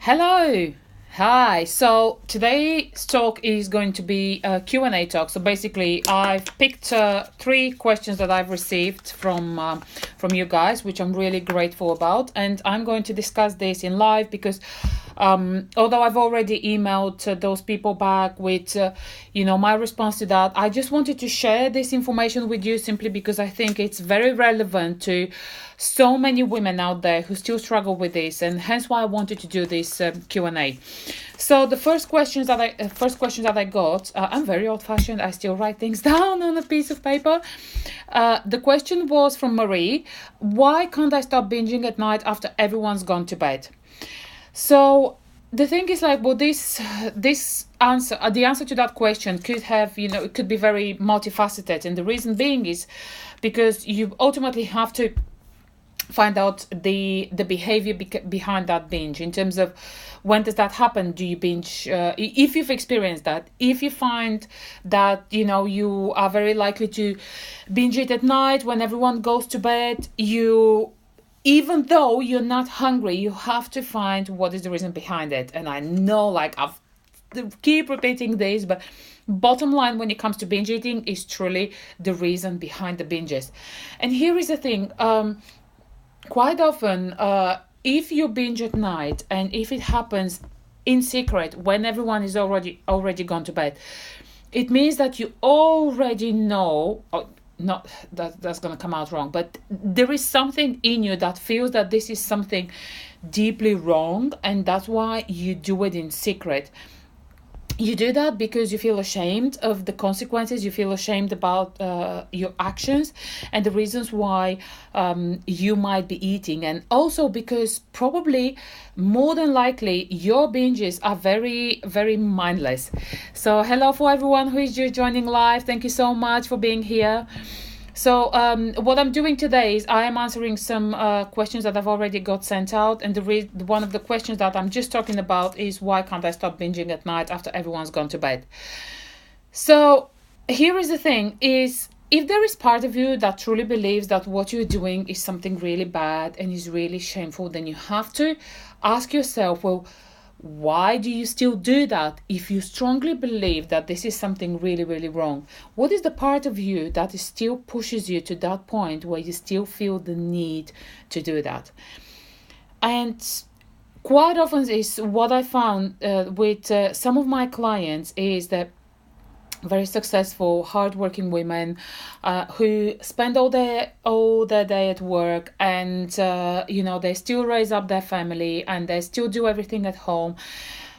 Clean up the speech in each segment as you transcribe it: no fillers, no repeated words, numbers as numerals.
Hello. Hi. So today's talk is going to be a Q&A talk. So basically, I've picked three questions that I've received from you guys, which I'm really grateful about, and I'm going to discuss this in live because although I've already emailed those people back with my response to that, I just wanted to share this information with you simply because I think it's very relevant to so many women out there who still struggle with this, and hence why I wanted to do this Q&A. So the first questions that I got, I'm very old-fashioned. I still write things down on a piece of paper. The question was from Marie: why can't I stop binging at night after everyone's gone to bed? So the thing is, like, well, this answer, the answer to that question could have, it could be very multifaceted, and the reason being is because you ultimately have to find out the behavior behind that binge, in terms of when does that happen. Do you binge? If you've experienced that, if you find that you are very likely to binge it at night when everyone goes to bed, even though you're not hungry, you have to find what is the reason behind it. And I know, like, I've keep repeating this, but bottom line when it comes to binge eating is truly the reason behind the binges. And here is the thing. Quite often, if you binge at night, and if it happens in secret when everyone is already gone to bed, it means that you already know. Not that's gonna come out wrong, but there is something in you that feels that this is something deeply wrong, and that's why you do it in secret. You do that because you feel ashamed of the consequences. You feel ashamed about your actions and the reasons why you might be eating. And also because probably, more than likely, your binges are very, very mindless. So hello for everyone who is just joining live. Thank you so much for being here. So what I'm doing today is I am answering some questions that I've already got sent out, and one of the questions that I'm just talking about is why can't I stop binging at night after everyone's gone to bed? So here is the thing: is if there is part of you that truly believes that what you're doing is something really bad and is really shameful, then you have to ask yourself, well, why do you still do that if you strongly believe that this is something really, really wrong? What is the part of you that is still pushes you to that point where you still feel the need to do that? And quite often is what I found with some of my clients is that very successful, hardworking women who spend all their day at work, and they still raise up their family and they still do everything at home.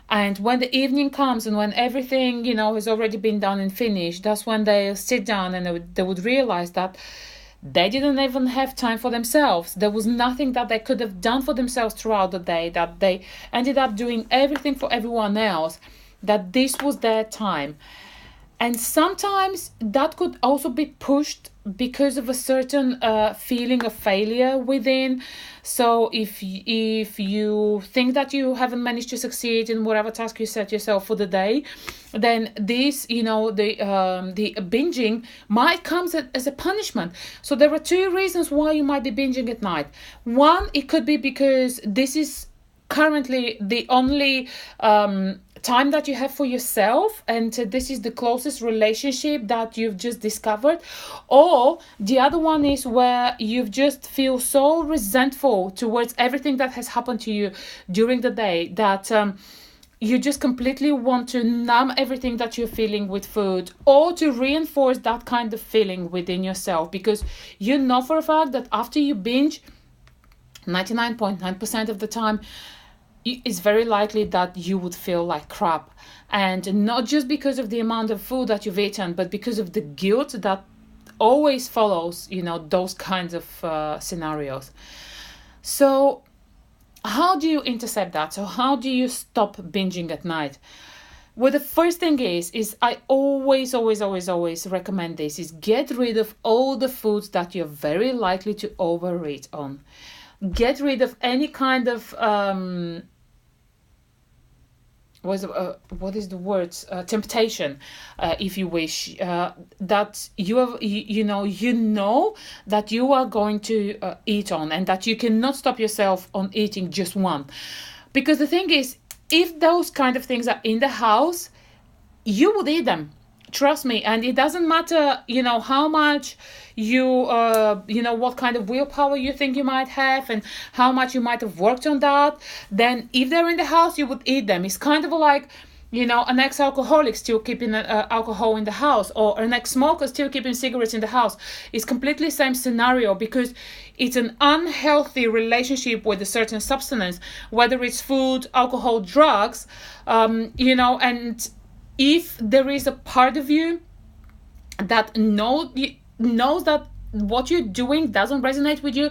And when the evening comes and when everything has already been done and finished, that's when they sit down and they would realize that they didn't even have time for themselves. There was nothing that they could have done for themselves throughout the day, that they ended up doing everything for everyone else, that this was their time. And sometimes that could also be pushed because of a certain feeling of failure within. So if you think that you haven't managed to succeed in whatever task you set yourself for the day, then this, the binging might come as a punishment. So there are two reasons why you might be binging at night. One, it could be because this is currently the only time that you have for yourself, and this is the closest relationship that you've just discovered. Or the other one is where you just feel so resentful towards everything that has happened to you during the day that you just completely want to numb everything that you're feeling with food, or to reinforce that kind of feeling within yourself, because you know for a fact that after you binge, 99.9% of the time, it's very likely that you would feel like crap. And not just because of the amount of food that you've eaten, but because of the guilt that always follows, those kinds of scenarios. So how do you intercept that? So how do you stop binging at night? Well, the first thing is I always recommend this, is get rid of all the foods that you're very likely to overeat on. Get rid of any kind of what is the word? Temptation, if you wish, that you have, know that you are going to eat on, and that you cannot stop yourself on eating just one. Because the thing is, if those kind of things are in the house, you would eat them. Trust me. And it doesn't matter, how much what kind of willpower you think you might have and how much you might have worked on that. Then if they're in the house, you would eat them. It's kind of like, an ex-alcoholic still keeping alcohol in the house, or an ex-smoker still keeping cigarettes in the house. It's completely same scenario, because it's an unhealthy relationship with a certain substance, whether it's food, alcohol, drugs, and if there is a part of you that knows that what you're doing doesn't resonate with you,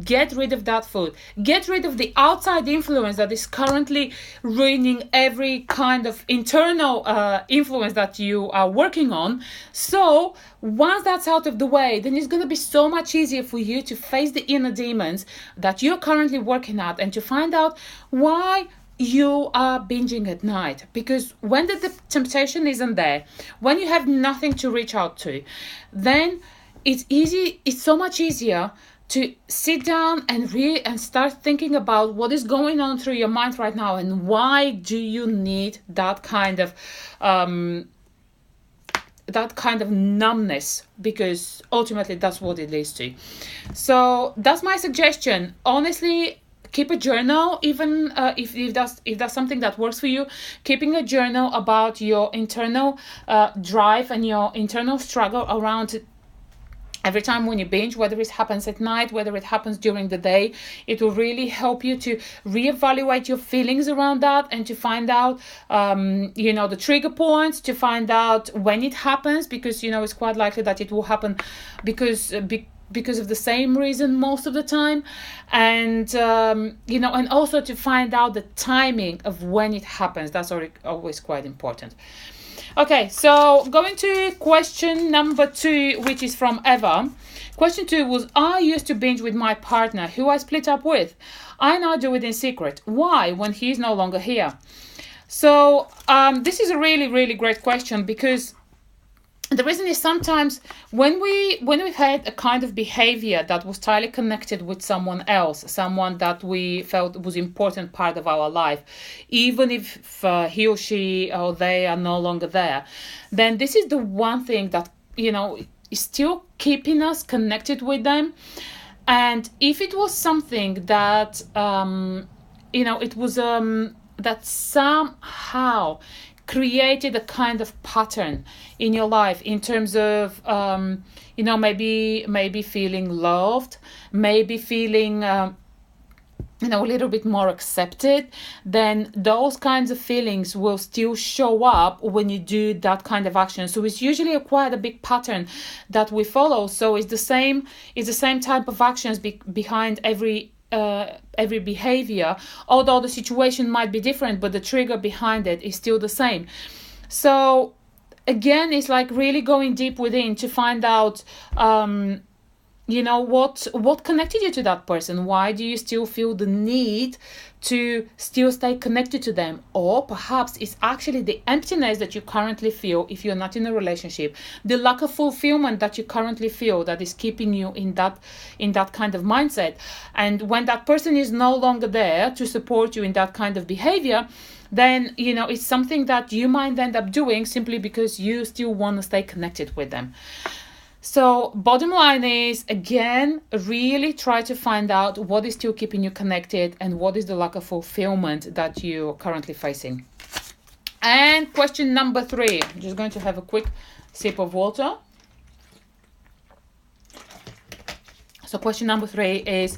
get rid of that food. Get rid of the outside influence that is currently ruining every kind of internal influence that you are working on. So once that's out of the way, then it's going to be so much easier for you to face the inner demons that you're currently working at, and to find out why you are binging at night. Because when the temptation isn't there, when you have nothing to reach out to, then it's so much easier to sit down and start thinking about what is going on through your mind right now, and why do you need that kind of numbness, because ultimately that's what it leads to. So that's my suggestion. Honestly, keep a journal, even if that's something that works for you. Keeping a journal about your internal drive and your internal struggle around every time when you binge, whether it happens at night, whether it happens during the day, it will really help you to reevaluate your feelings around that, and to find out, the trigger points, to find out when it happens, because, it's quite likely that it will happen because of the same reason most of the time. And, and also to find out the timing of when it happens. That's always quite important. Okay, so going to question number 2, which is from Eva. Question 2 was, I used to binge with my partner, who I split up with. I now do it in secret. Why, when he's no longer here? So this is a really, really great question, because the reason is sometimes when we've had a kind of behavior that was tightly connected with someone else, someone that we felt was important part of our life, even if he or she or they are no longer there, then this is the one thing that, is still keeping us connected with them. And if it was something that, it was that somehow created a kind of pattern in your life in terms of maybe feeling loved, maybe feeling a little bit more accepted, then those kinds of feelings will still show up when you do that kind of action. So it's usually quite a big pattern that we follow. So it's the same type of actions behind every behavior, although the situation might be different, but the trigger behind it is still the same. So again, it's like really going deep within to find out what connected you to that person. Why do you still feel the need to still stay connected to them? Or perhaps it's actually the emptiness that you currently feel if you're not in a relationship, the lack of fulfillment that you currently feel that is keeping you in that kind of mindset. And when that person is no longer there to support you in that kind of behavior, then it's something that you might end up doing simply because you still want to stay connected with them. So bottom line is, again, really try to find out what is still keeping you connected and what is the lack of fulfillment that you're currently facing. And question number 3, I'm just going to have a quick sip of water. So question number 3 is,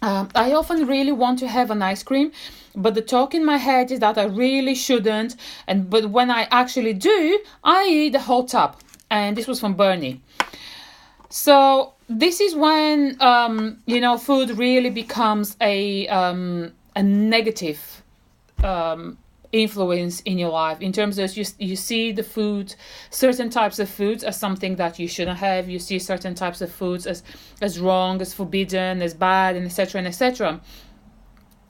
I often really want to have an ice cream, but the talk in my head is that I really shouldn't. But when I actually do, I eat the whole tub. And this was from Bernie. So this is when food really becomes a negative influence in your life, in terms of you see the food, certain types of foods as something that you shouldn't have. You see certain types of foods as wrong, as forbidden, as bad, and etc. and etc.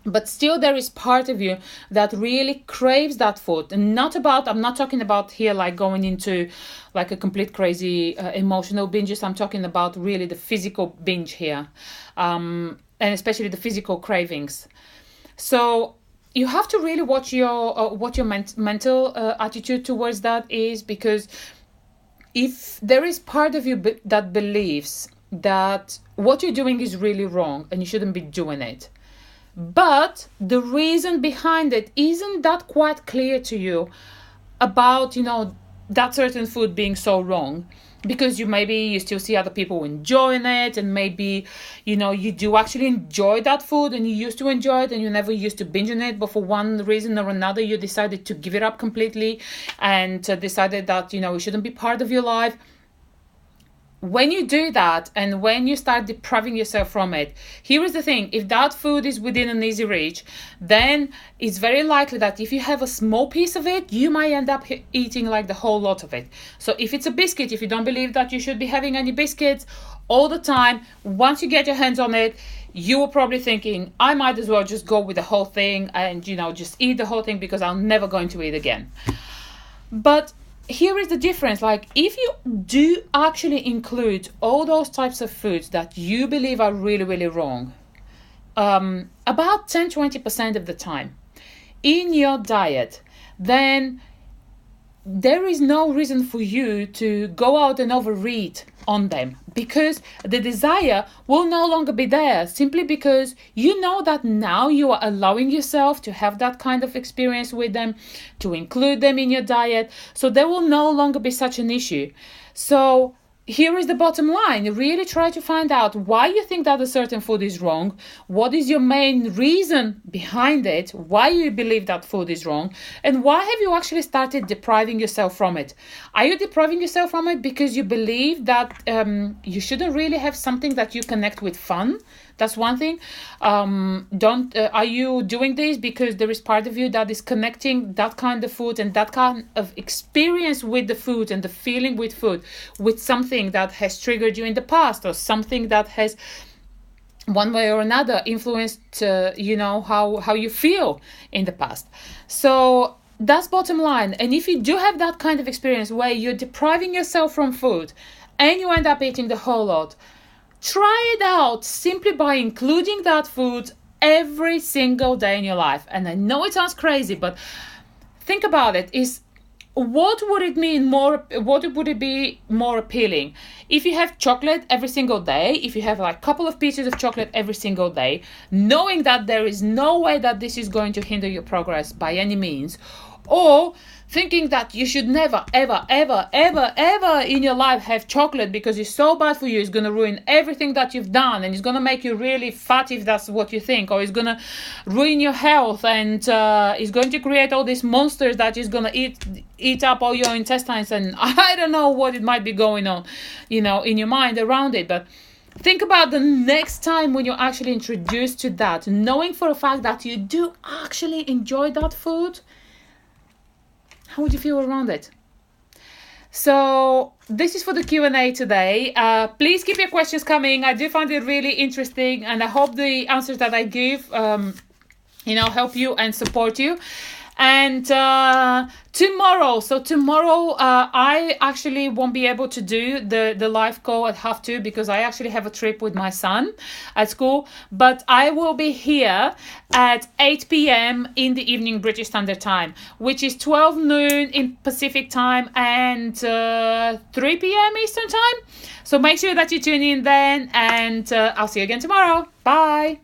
But still there is part of you that really craves that food. And I'm not talking about here like going into like a complete crazy emotional binges. I'm talking about really the physical binge here. And especially the physical cravings. So you have to really watch your what your mental attitude towards that is, because if there is part of you that believes that what you're doing is really wrong and you shouldn't be doing it, but the reason behind it isn't that quite clear to you about, that certain food being so wrong, because you still see other people enjoying it, and maybe you do actually enjoy that food and you used to enjoy it and you never used to binge on it, but for one reason or another you decided to give it up completely and decided that it shouldn't be part of your life. When you do that and when you start depriving yourself from it, here is the thing: if that food is within an easy reach, then it's very likely that if you have a small piece of it, you might end up eating like the whole lot of it. So if it's a biscuit, if you don't believe that you should be having any biscuits all the time, once you get your hands on it, you were probably thinking, I might as well just go with the whole thing and just eat the whole thing, because I'm never going to eat again. But here is the difference: like, if you do actually include all those types of foods that you believe are really, really wrong, about 10-20% of the time in your diet, then there is no reason for you to go out and overeat on them, because the desire will no longer be there, simply because you know that now you are allowing yourself to have that kind of experience with them, to include them in your diet, so there will no longer be such an issue. So here is the bottom line: really try to find out why you think that a certain food is wrong. What is your main reason behind it? Why you believe that food is wrong? And why have you actually started depriving yourself from it? Are you depriving yourself from it because you believe that you shouldn't really have something that you connect with fun? That's one thing. Are you doing this because there is part of you that is connecting that kind of food and that kind of experience with the food and the feeling with food with something that has triggered you in the past, or something that has one way or another influenced how you feel in the past? So that's bottom line. And if you do have that kind of experience where you're depriving yourself from food and you end up eating the whole lot, try it out simply by including that food every single day in your life. And I know it sounds crazy, but think about it. What would it be more appealing? If you have chocolate every single day, if you have like a couple of pieces of chocolate every single day, knowing that there is no way that this is going to hinder your progress by any means, or thinking that you should never, ever, ever, ever, ever in your life have chocolate because it's so bad for you, it's going to ruin everything that you've done, and it's going to make you really fat if that's what you think, or it's going to ruin your health, and it's going to create all these monsters that is going to eat up all your intestines, and I don't know what it might be going on, in your mind around it. But think about the next time when you're actually introduced to that, knowing for a fact that you do actually enjoy that food. How would you feel around it? So this is for the Q&A today. Please keep your questions coming. I do find it really interesting, and I hope the answers that I give, help you and support you. And tomorrow, I actually won't be able to do the live call at 2:30 because I actually have a trip with my son at school. But I will be here at 8 p.m. in the evening British Standard Time, which is 12 noon in Pacific Time and 3 p.m. Eastern Time. So make sure that you tune in then, and I'll see you again tomorrow. Bye.